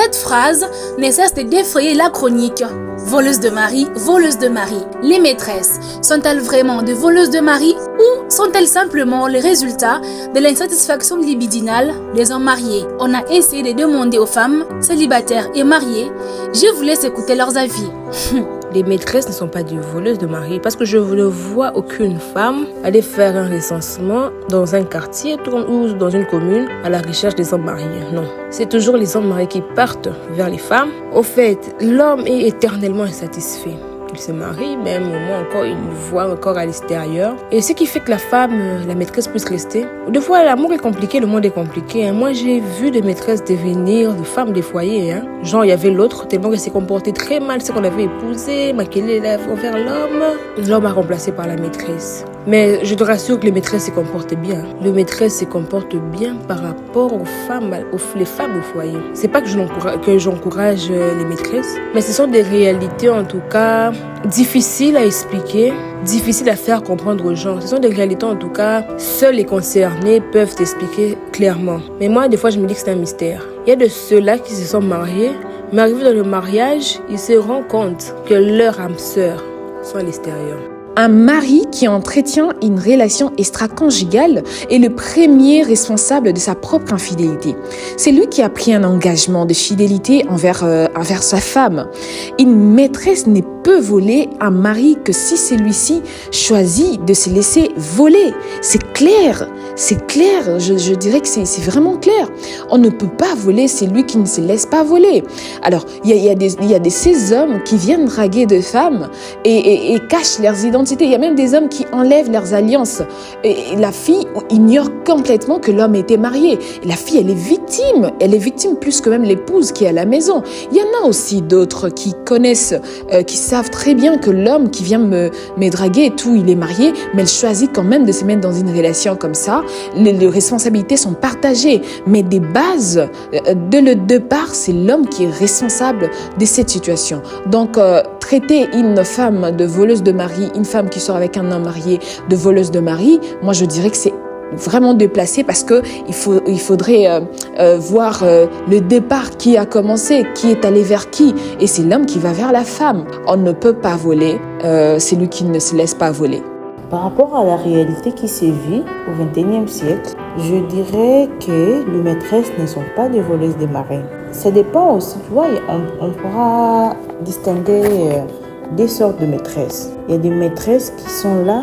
Cette phrase ne cesse de défrayer la chronique. Voleuses de mari, voleuses de mari. Les maîtresses sont-elles vraiment des voleuses de mari ou sont-elles simplement le résultat de l'insatisfaction libidinale des hommes mariés? On a essayé de demander aux femmes célibataires et mariées. Je vous laisse écouter leurs avis. Les maîtresses ne sont pas des voleuses de mari parce que je ne vois aucune femme aller faire un recensement dans un quartier ou dans une commune à la recherche des hommes mariés. Non, c'est toujours les hommes mariés qui partent vers les femmes. Au fait, l'homme est éternellement insatisfait. Il se marie, même au moins encore, il voit encore à l'extérieur. Et ce qui fait que la femme, la maîtresse puisse rester. Des fois, l'amour est compliqué, le monde est compliqué. Moi, j'ai vu des maîtresses devenir des femmes des foyers. Genre, il y avait l'autre, tellement qu'elle s'est comportée très mal, ce qu'on avait épousé, maquillé les lèvres envers l'homme. L'homme a remplacé par la maîtresse. Mais je te rassure que les maîtresses se comportent bien. Les maîtresses se comportent bien par rapport aux femmes, les femmes au foyer. C'est pas que j'encourage les maîtresses, mais ce sont des réalités en tout cas difficiles à expliquer, difficiles à faire comprendre aux gens. Ce sont des réalités en tout cas, seuls les concernés peuvent t'expliquer clairement. Mais moi, des fois, je me dis que c'est un mystère. Il y a de ceux-là qui se sont mariés, mais arrivés dans le mariage, ils se rendent compte que leur âme sœur sont à l'extérieur. Un mari qui entretient une relation extra-conjugale est le premier responsable de sa propre infidélité. C'est lui qui a pris un engagement de fidélité envers sa femme. Une maîtresse ne peut voler un mari que si celui-ci choisit de se laisser voler. C'est clair, je dirais que c'est vraiment clair. On ne peut pas voler celui qui ne se laisse pas voler. Alors, il y a ces hommes qui viennent draguer des femmes et cachent leurs identités. Il y a même des hommes qui enlèvent leurs alliances. Et la fille ignore complètement que l'homme était marié. Et la fille, elle est victime. Elle est victime plus que même l'épouse qui est à la maison. Il y en a aussi d'autres qui connaissent, qui savent très bien que l'homme qui vient me draguer et tout, il est marié, mais elle choisit quand même de se mettre dans une relation comme ça. Les responsabilités sont partagées. Mais des bases, dès le départ, c'est l'homme qui est responsable de cette situation. Donc, traiter une femme de voleuse de mari, une femme qui sort avec un homme marié de voleuse de mari, moi je dirais que c'est vraiment déplacé parce que il faudrait voir le départ qui a commencé, qui est allé vers qui, et c'est l'homme qui va vers la femme. On ne peut pas voler, c'est lui qui ne se laisse pas voler. Par rapport à la réalité qui se vit au XXIe siècle, je dirais que les maîtresses ne sont pas des voleuses de mari. Ça dépend aussi, tu vois, on pourra distinguer des sortes de maîtresses. Il y a des maîtresses qui sont là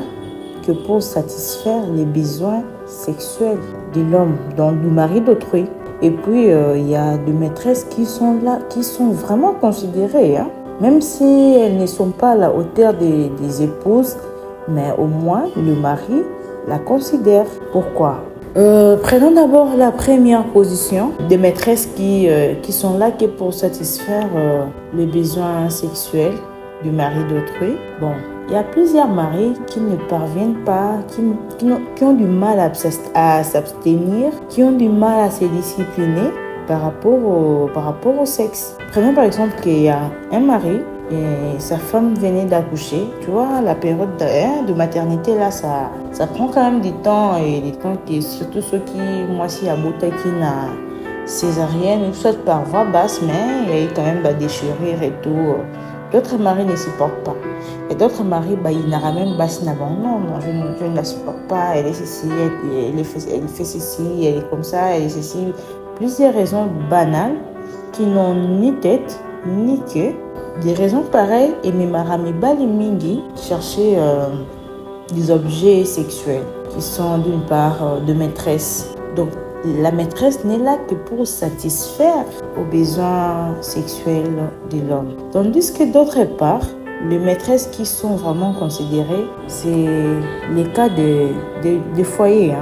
que pour satisfaire les besoins sexuels de l'homme, donc du mari d'autrui. Et puis, il y a des maîtresses qui sont là, qui sont vraiment considérées, même si elles ne sont pas à la hauteur des épouses, mais au moins le mari la considère. Pourquoi? Prenons d'abord la première position des maîtresses qui sont là que pour satisfaire les besoins sexuels du mari d'autrui. Bon, il y a plusieurs maris qui ne parviennent pas, qui ont du mal à s'abstenir, qui ont du mal à se discipliner par rapport au sexe. Prenons par exemple qu'il y a un mari et sa femme venait d'accoucher. Tu vois, la période de maternité, là, ça prend quand même du temps. Et du temps qui, surtout ceux qui, moi, si à Bouta, qui n'a césarienne, soit par voie basse, mais il y a eu quand même déchirure et tout. D'autres maris ne supportent pas. Et d'autres maris, ils n'auront même basse n'avant. Non, je ne la supporte pas. Elle est ceci, elle fait ceci, elle est comme ça, elle est ceci. Plusieurs raisons banales qui n'ont ni tête, ni queue. Des raisons pareilles, et mes marami bali mingi chercher des objets sexuels qui sont d'une part de maîtresse. Donc la maîtresse n'est là que pour satisfaire aux besoins sexuels de l'homme. Tandis que d'autre part, les maîtresses qui sont vraiment considérées, c'est les cas de foyers.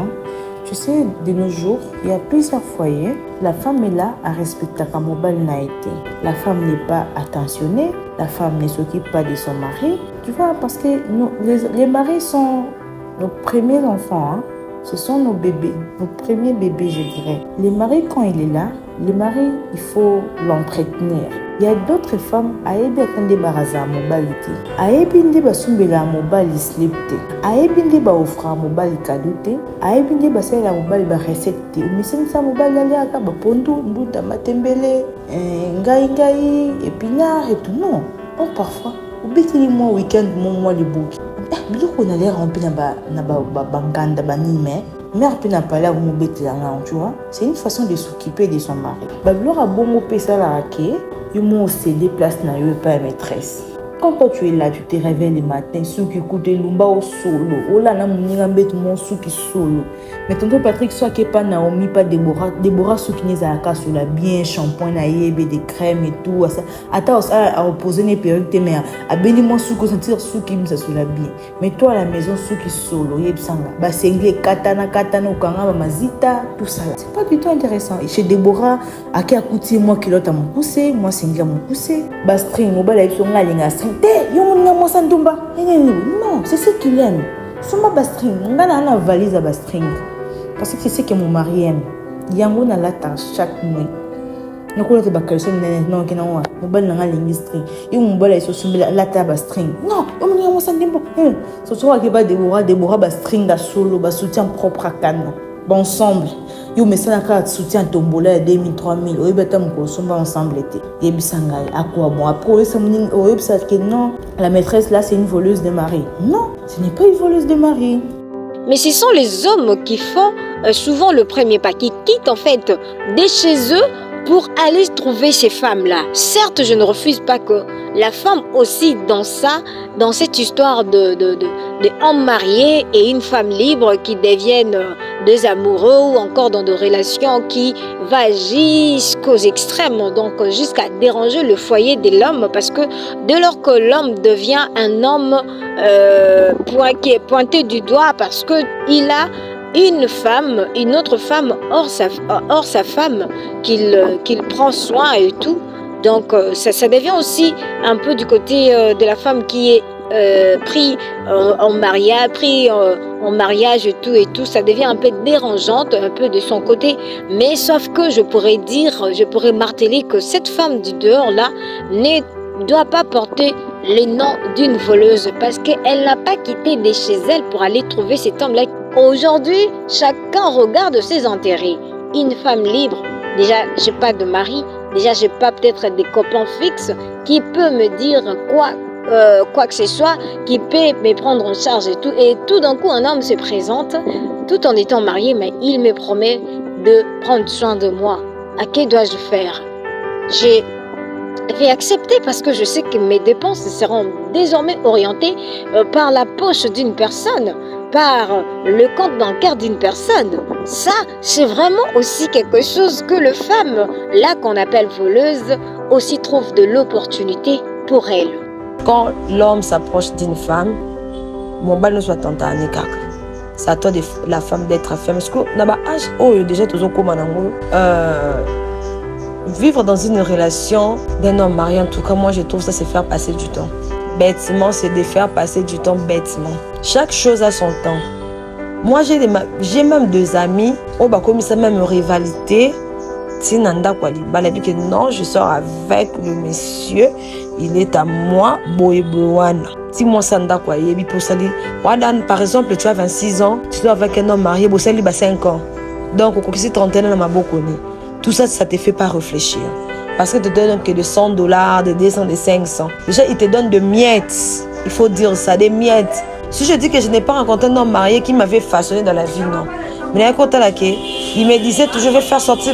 Tu sais, de nos jours, il y a plusieurs foyers. La femme est là à respecter comme elle n'a été. La femme n'est pas attentionnée. La femme ne s'occupe pas de son mari. Tu vois, parce que les maris sont nos premiers enfants. Ce sont nos bébés, nos premiers bébés, je dirais. Les maris, quand il est là, Le mari, il faut l'entretenir. Il y a d'autres femmes, ayebi atande baraza mobilité. Ayebi nde basumbela mobile slipte. Ayebi nde ba offra mobile cadeauté. Ayebi nde basela mobile ba recette. Umiseni sa mobile ali aka ba pondu, mbuta matembele, ngai épinard et tout non. Or parfois, obetili moi week-end moi le bouki. Biloko na l'air rempli na ba banganda banime. Mère peut n'a pas l'air tu vois. C'est une façon de s'occuper de son mari. Babilor a bon mot ça la raquer. Ils m'ont cédé place na yo pas maîtresse. Quand toi tu es là, tu te réveilles le matin, sous qui écoute lumba au solo. Oh là na moninga mbet mon sous qui solo. Mais tonton Patrick soit qui pas Naomi pas Déborah sous qui n'est à la sur la bien shampoing na yebe des crèmes et tout ça. Attends à opposer les perruques tes mères. A béni moi sous qui sentir sous qui me ça sur la bien. Mais toi à la maison sous qui solo yeb sanga. Ba sengle katana ou kanga mazita tout ça. C'est pas du tout intéressant. Et chez Déborah à qui a coûté moi qui l'autre à mon poussé, moi sengle à mon poussé. Ba string mobile avec son linga string. Non, c'est ce qu'il aime. Soma bastring, on a une valise à bastring. Parce que c'est ce que mon mari aime. Yango na lata chaque nuit. Nako lata bakalso non kena wa. Mobile na lingi string. Et mobile est sur lata bastring. Non, on a mo sandimbo. Ce soir que ba Déborah bastring da solo, ba soutien propre à Cannes. Bon ensemble. Yo mais ça n'a qu'à soutien tombola 2000 3000 oyo beta mko somba ensemble été et bisangai à quoi bon après ça mon oyo ça que non la maîtresse là c'est une voleuse de mari. Non, ce n'est pas une voleuse de mari. Mais ce sont les hommes qui font souvent le premier pas, qui quittent en fait de chez eux pour aller trouver ces femmes-là. Certes, je ne refuse pas que la femme aussi dans cette histoire de homme marié et une femme libre qui deviennent deux amoureux ou encore dans des relations qui va jusqu'aux extrêmes, donc jusqu'à déranger le foyer de l'homme parce que dès lors que l'homme devient un homme qui est pointé du doigt parce qu'il a une autre femme hors sa femme qu'il prend soin et tout. Donc ça devient aussi un peu du côté de la femme qui est pris en mariage et tout, ça devient un peu dérangeante, un peu de son côté. Mais sauf que je pourrais marteler que cette femme du dehors là ne doit pas porter le nom d'une voleuse parce qu'elle n'a pas quitté de chez elle pour aller trouver cet homme-là. Aujourd'hui, chacun regarde ses intérêts. Une femme libre, déjà, j'ai pas de mari, déjà, j'ai pas peut-être des copains fixes qui peut me dire quoi que ce soit, qui peut me prendre en charge et tout. Et tout d'un coup, un homme se présente, tout en étant marié, mais il me promet de prendre soin de moi. À que dois-je faire? Je vais accepter parce que je sais que mes dépenses seront désormais orientées par la poche d'une personne, par le compte bancaire d'une personne. Ça, c'est vraiment aussi quelque chose que les femmes, là qu'on appelle voleuses, aussi trouvent de l'opportunité pour elles. Quand l'homme s'approche d'une femme, mon bal ne soit tenté kaka. C'est à toi de la femme d'être ferme. Parce que dans l'âge où déjà tous vivre dans une relation d'un homme marié, en tout cas moi je trouve ça c'est faire passer du temps. Bêtement, c'est de faire passer du temps bêtement. Chaque chose a son temps. Moi j'ai même deux amis, on va comme ça même rivalité. Sinanda Kwali, balabi que non, je sors avec le monsieur, il est à moi, Boyebouana. Si moi Sanda Kwali, pour ça, par exemple, tu as 26 ans, tu sors avec un homme marié, Bossali a 5 ans. Donc, au si 31 ans, tout ça, ça te fait pas réfléchir. Parce que te donne que de $100, de 200, de 500. Déjà, il te donne de miettes. Il faut dire ça, des miettes. Si je dis que je n'ai pas rencontré un homme marié qui m'avait façonné dans la vie, non. Mais il me disait toujours, je vais faire sortir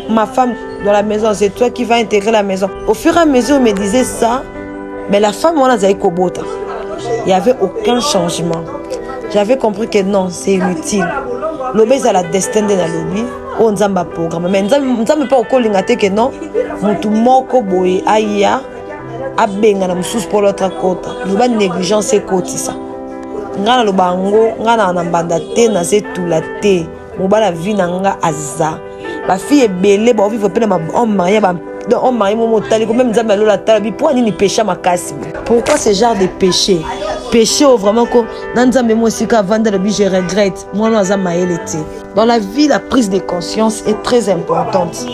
ma femme dans la maison, c'est toi qui vas intégrer la maison. Au fur et à mesure, il me disait ça, mais la femme, on a dit Kobota. Il n'y avait aucun changement. J'avais compris que non, c'est inutile. L'obé, c'est la destinée de la lobby. On a un programme. Mais on n'a pas encore l'ingaté que non. Moutou moko boye aïa, abenga na moussous pour l'autre côté. Nous va négligence et côté ça. Ngana lobango ngana na mbanda te na se tulate mobala vie na nga aza ba fille belé ba vivre pe na homme marié ba homme marié mo tali ko même nzambe lola tala bi pour ni péché makasi. Pourquoi ce genre de péché vraiment ko na nzambe mo sika vendre le bi je regrette moi na za maélé. Dans la vie la prise de conscience est très importante.